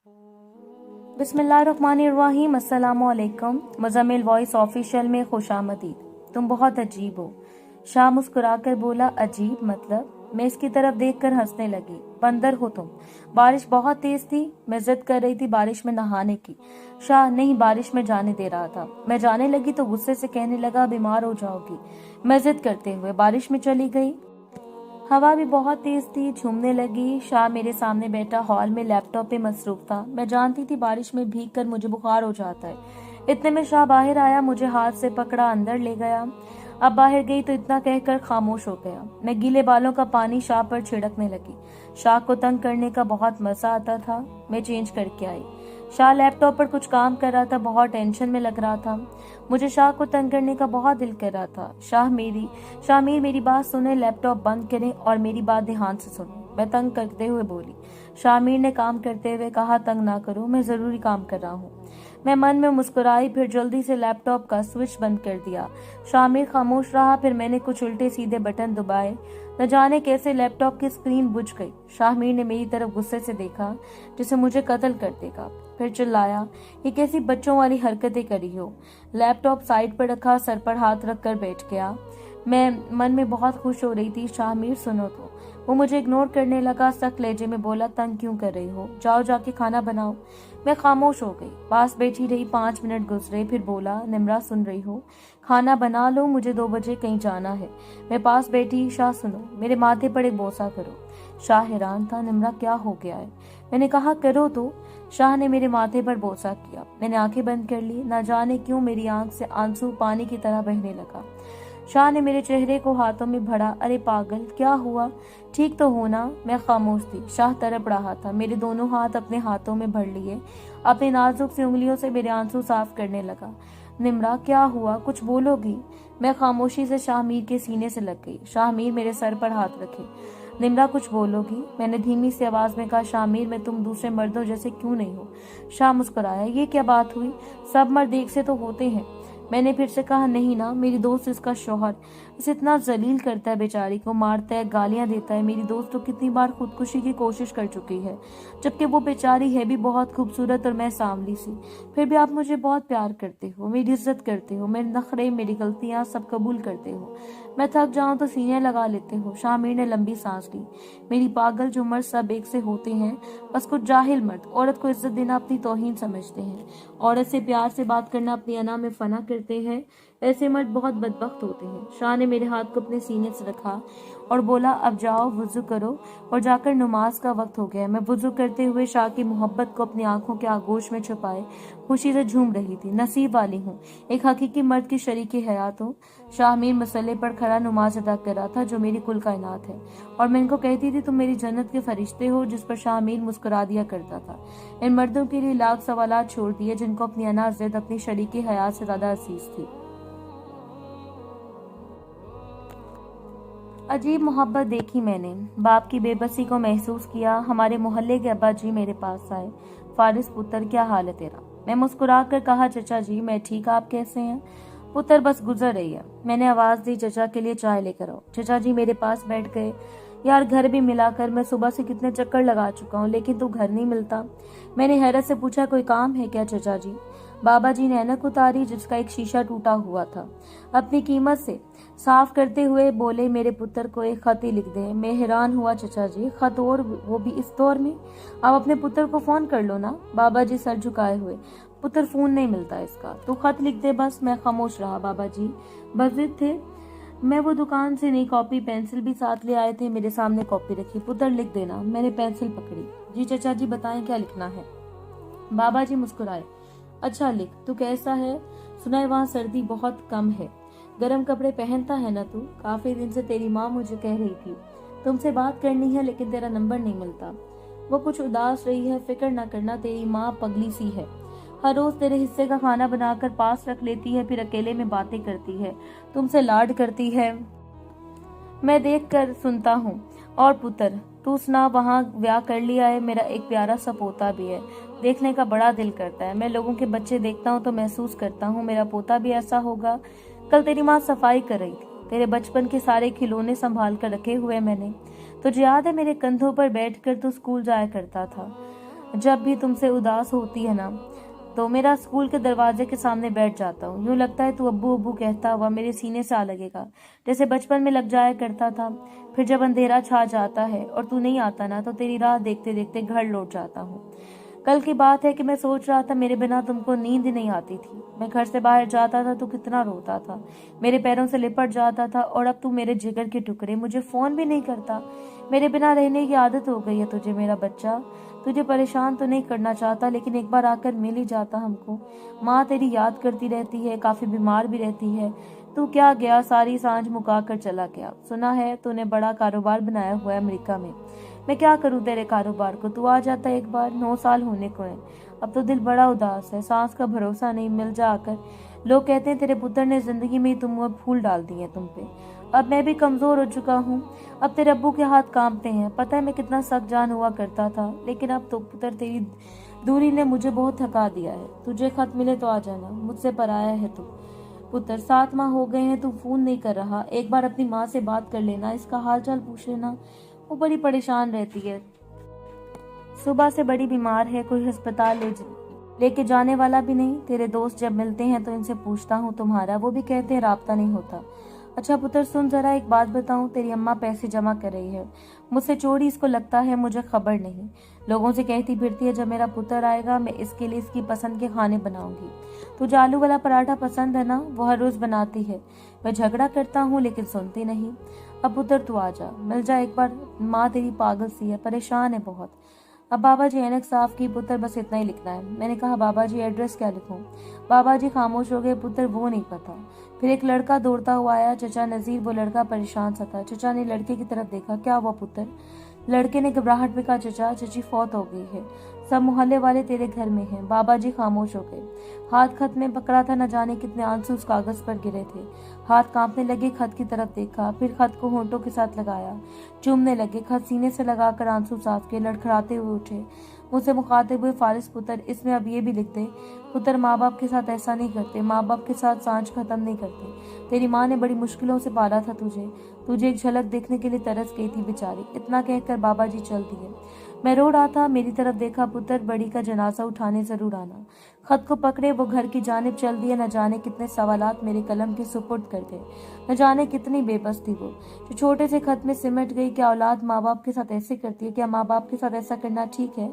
बिस्मिल्लाहिर्रहमानिर्रहीम। अस्सलामुअलैकुम। Muzammil voice official में खुशामदीद। तुम बहुत अजीब हो। शाह मुस्कुराकर बोला, अजीब मतलब? मैं इसकी तरफ देखकर हंसने लगी। बंदर हो तुम। बारिश बहुत तेज थी। मैं जिद कर रही थी बारिश में नहाने की। शाह नहीं बारिश में जाने दे रहा था। मैं जाने लगी तो गुस्से से कहने लगा, बीमार हो जाओगी। मैं जिद करते हुए बारिश में चली गई। हवा भी बहुत तेज थी, झूमने लगी। शाह मेरे सामने बैठा हॉल में लैपटॉप पे मसरूफ था। मैं जानती थी बारिश में भीग कर मुझे बुखार हो जाता है। इतने में शाह बाहर आया, मुझे हाथ से पकड़ा, अंदर ले गया। अब बाहर गई तो इतना कहकर खामोश हो गया। मैं गीले बालों का पानी शाह पर छिड़कने लगी। शाह को तंग करने का बहुत मजा आता था। मैं चेंज करके आई। शाह लैपटॉप पर कुछ काम कर रहा था, बहुत टेंशन में लग रहा था। मुझे शाह को तंग करने का बहुत दिल कर रहा था। शामिर मेरी बात सुने, लैपटॉप बंद करें और मेरी बात ध्यान से सुनो। मैं तंग करते हुए बोली। शामिर ने काम करते हुए कहा, तंग ना करो, मैं जरूरी काम कर रहा हूँ। मैं मन में मुस्कुराई, फिर जल्दी से लैपटॉप का स्विच बंद कर दिया। शामिर खामोश रहा, फिर मैंने कुछ उल्टे सीधे बटन दबाए। न जाने कैसे लैपटॉप की स्क्रीन बुझ गई। शामिर ने मेरी तरफ गुस्से से देखा, जिसे मुझे कत्ल कर देगा। फिर चिल्लाया, ये कैसी बच्चों वाली हरकतें करी हो। लैपटॉप साइड पर रखा, सर पर हाथ रख कर बैठ गया। मैं मन में बहुत खुश हो रही थी। शामिर सुनो तो। वो मुझे इग्नोर करने लगा। सख्त लहजे में बोला, तंग क्यों कर रही हो, जाओ जाके खाना बनाओ। मैं खामोश हो गई, पास बैठी रही। 5 मिनट गुजरे, फिर बोला, निम्रा सुन रही हो, खाना बना लो, मुझे 2 बजे कहीं जाना है। मैं पास बैठी। शाह सुनो, मेरे माथे पर एक बोसा करो। शाह हैरान था, निम्रा क्या हो गया है। मैंने कहा, करो तो। शाह ने मेरे माथे पर बोसा किया। मैंने आंखें बंद कर ली। न जाने क्यों मेरी आंख से आंसू पानी की तरह बहने लगा। शाह ने मेरे चेहरे को हाथों में भरा। अरे पागल, क्या हुआ, ठीक तो हो ना। मैं खामोश थी। शाह तड़प रहा था। मेरे दोनों हाथ अपने हाथों में भर लिए, अपनी नाजुक सी उंगलियों से मेरे आंसू साफ करने लगा। निम्रा क्या हुआ, कुछ बोलोगी। मैं खामोशी से शाहमीर के सीने से लग गई। शाहमीर मेरे सर पर हाथ रखे। निम्रा कुछ बोलोगी, मैंने धीमी सी आवाज में कहा। शामिर, मैं तुम दूसरे मर्दों जैसे क्यों नहीं हो। शाह मुस्कुराया। ये क्या बात हुई, सब मर्द एक से तो होते हैं। मैंने फिर से कहा, नहीं ना, मेरी दोस्त इसका शौहर इसे इतना जलील करता है, बेचारी को मारता है, गालियां देता है। मेरी दोस्त तो कितनी बार खुदकुशी की कोशिश कर चुकी है, जबकि वो बेचारी है भी बहुत खूबसूरत और मैं सांवली सी। फिर भी आप मुझे बहुत प्यार करते हो, मेरी इज्जत करते हो, मेरे नखरे, मेरी गलतियां सब कबूल करते हो। मैं थक जाऊं तो सीने लगा लेते हो। शामिर ने लंबी सांस ली। मेरी पागल, जो मर्द सब एक से होते हैं, बस कुछ जाहिल मर्द औरत को इज्जत देना अपनी तौहीन समझते हैं, औरत से प्यार से बात करना अपनी अना में फना करते हैं। ऐसे मर्द बहुत बदबख्त होते हैं। शाह ने मेरे हाथ को अपने सीने से रखा और बोला, अब जाओ वुजू करो और जाकर नमाज का वक्त हो गया। मैं वुजू करते हुए शाह की मोहब्बत को अपनी आंखों के आगोश में छुपाए खुशी से झूम रही थी। नसीब वाली हूँ, एक हकीकी मर्द की शरीकी हयात हूँ। शाहमीर मसले पर खड़ा नमाज अदा कर रहा था, जो मेरी कुल कायनात है, और मैं इनको कहती थी, तुम मेरी जन्नत के फरिश्ते हो, जिस पर शाहमीर मुस्कुरा दिया करता था। इन मर्दों के लिए लाख सवालात छोड़ दिए, जिनको अपनी अना जिद अपनी शरीकी हयात से ज्यादा अजीज थी। अजीब मोहब्बत देखी मैंने, बाप की बेबसी को महसूस किया। हमारे मोहल्ले के अब्बा जी मेरे पास आए। फारिस पुत्र, क्या हाल है तेरा। मैं मुस्कुरा कर कहा, चचा जी मैं ठीक, आप कैसे हैं। पुत्र, बस गुजर रही है। मैंने आवाज दी, चचा के लिए चाय लेकर आओ। चचा जी मेरे पास बैठ गए। यार, घर भी मिलाकर मैं सुबह से कितने चक्कर लगा चुका हूँ, लेकिन तू घर नहीं मिलता। मैंने हैरत से पूछा, कोई काम है क्या चचा जी। बाबा जी ने ऐनक उतारी, जिसका एक शीशा टूटा हुआ था, अपनी कीमत से साफ करते हुए बोले, मेरे पुत्र को एक खत ही लिख दे। मैं हैरान हुआ, चचा जी खत, और वो भी इस दौर में। आप अपने पुत्र को फोन कर लो ना। बाबा जी सर झुकाए हुए, पुत्र फोन नहीं मिलता इसका, तू खत लिख दे बस। मैं खामोश रहा। बाबा जी बजिद थे। मैं वो दुकान से नई कॉपी पेंसिल भी साथ ले आए थे। मेरे सामने कॉपी रखी। पुत्र लिख देना। मैंने पेंसिल पकड़ी। जी चचा जी बताएं क्या लिखना है। बाबा जी मुस्कुराए। अच्छा लिख, तू कैसा है। सुना है वहाँ सर्दी बहुत कम है, गर्म कपड़े पहनता है ना तू। काफी दिन से तेरी माँ मुझे कह रही थी तुमसे बात करनी है, लेकिन तेरा नंबर नहीं मिलता। वो कुछ उदास रही है। फिक्र न करना, तेरी माँ पगली सी है, हर रोज तेरे हिस्से का खाना बनाकर पास रख लेती है, फिर अकेले में बातें करती है, तुमसे लाड करती है, मैं देख कर सुनता हूँ। और पुत्र, तू सुना, वहाँ ब्याह कर लिया है। मेरा एक प्यारा सा पोता भी है, देखने का बड़ा दिल करता है। मैं लोगों के बच्चे देखता हूँ तो महसूस करता हूँ मेरा पोता भी ऐसा होगा। कल तेरी माँ सफाई कर रही थी, तेरे बचपन के सारे खिलौने संभाल कर रखे हुए मैंने। तुझे याद है मेरे कंधों पर बैठकर तू स्कूल जाया करता था। जब भी तुमसे उदास होती है ना, तो मेरा स्कूल के दरवाजे के सामने बैठ जाता हूँ। यूं लगता है तू अब्बू अब्बू कहता हुआ मेरे सीने से आ लगेगा, जैसे बचपन में लग जाया करता था। फिर जब अंधेरा छा जाता है और तू नहीं आता ना, तो तेरी राह देखते देखते घर लौट जाता हूँ। कल की बात है कि मैं सोच रहा था मेरे बिना तुमको नींद ही नहीं आती थी। मैं घर से बाहर जाता था तो कितना रोता था, मेरे पैरों से लिपट जाता था, और अब तू मेरे जिगर के टुकड़े, मुझे फोन भी नहीं करता। मेरे बिना रहने की आदत हो गई है तुझे मेरा बच्चा। तुझे परेशान तो नहीं करना चाहता, लेकिन एक बार आकर मिल ही जाता हमको। माँ तेरी याद करती रहती है, काफी बीमार भी रहती है। तू क्या गया, सारी सांझ मुका कर चला गया। सुना है तूने बड़ा कारोबार बनाया हुआ है अमेरिका में। मैं क्या करूं तेरे कारोबार को, तू आ जाता एक बार। 9 साल होने को है। अब तो दिल बड़ा उदास है, सांस का भरोसा नहीं, मिल जा आकर। लोग कहते हैं तेरे पुत्र ने जिंदगी में ही तुम फूल डाल दिए तुम पे। अब मैं भी कमजोर हो चुका हूँ। अब तेरे अब्बू के हाथ कांपते हैं। पता है मैं कितना सख्त जान हुआ करता था, लेकिन अब तो पुत्र तेरी दूरी ने मुझे बहुत थका दिया है। तुझे खत मिले तो आ जाना, मुझसे पराया है तू। पुत्र 7 माह हो गए हैं, तू फोन नहीं कर रहा। एक बार अपनी माँ से बात कर लेना, इसका हाल चाल पूछ लेना। वो बड़ी परेशान रहती है, सुबह से बड़ी बीमार है, कोई अस्पताल लेके जाने वाला भी नहीं। तेरे दोस्त जब मिलते हैं तो इनसे पूछता हूँ तुम्हारा, वो भी कहते हैं राब्ता नहीं होता। अच्छा पुत्र सुन जरा, एक बात बताऊं, तेरी अम्मा पैसे जमा कर रही है मुझसे चोरी, इसको लगता है मुझे खबर नहीं। लोगों से कहती फिरती है जब मेरा पुत्र आएगा मैं इसके लिए इसकी पसंद के खाने बनाऊंगी। तुझे आलू वाला पराठा पसंद है ना, वो हर रोज बनाती है। मैं झगड़ा करता हूँ लेकिन सुनती नहीं। अब पुत्र तू आ जा, मिल जा एक बार। माँ तेरी पागल सी है, परेशान है बहुत। अब बाबा जी ऐनक साफ की, पुत्र बस इतना ही लिखना है। मैंने कहा बाबा जी एड्रेस क्या लिखूं? बाबा जी खामोश हो गए। पुत्र वो नहीं पता। फिर एक लड़का दौड़ता हुआ आया, चचा नजीर। वो लड़का परेशान सा था। चचा ने लड़के की तरफ देखा। क्या हुआ पुत्र? लड़के ने घबराहट में कहा चचा चची फौत हो गई है, सब मोहल्ले वाले तेरे घर में हैं। बाबा जी खामोश हो गए। हाथ खत में पकड़ा था, न जाने कितने आंसू उस कागज पर गिरे थे। हाथ कांपने लगे, खत की तरफ देखा, फिर खत को होंठों के साथ लगाया, चूमने लगे। खत सीने से लगाकर आंसू साफ के लड़खड़ाते हुए उठे, मुझसे मुखातिब हुए फारिस पुत्र इसमें अब ये भी लिख दे, पुत्र माँ बाप के साथ ऐसा नहीं करते, माँ बाप के साथ सांझ खत्म नहीं करते। तेरी माँ ने बड़ी मुश्किलों से पाला था तुझे, तुझे एक झलक देखने के लिए तरस गई थी बेचारी। इतना कहकर बाबा जी चल दिए। मैं रो रहा था, मेरी तरफ देखा। पुत्र बड़ी का जनाजा उठाने जरूर आना। खत को पकड़े वो घर की जानिब चल दिए। न जाने कितने सवालात मेरे कलम के सुपुर्द कर दे, न जाने कितनी बेबस थी वो, जो छोटे से खत में सिमट गई। क्या औलाद माँ बाप के साथ ऐसे करती है? क्या माँ बाप के साथ ऐसा करना ठीक है?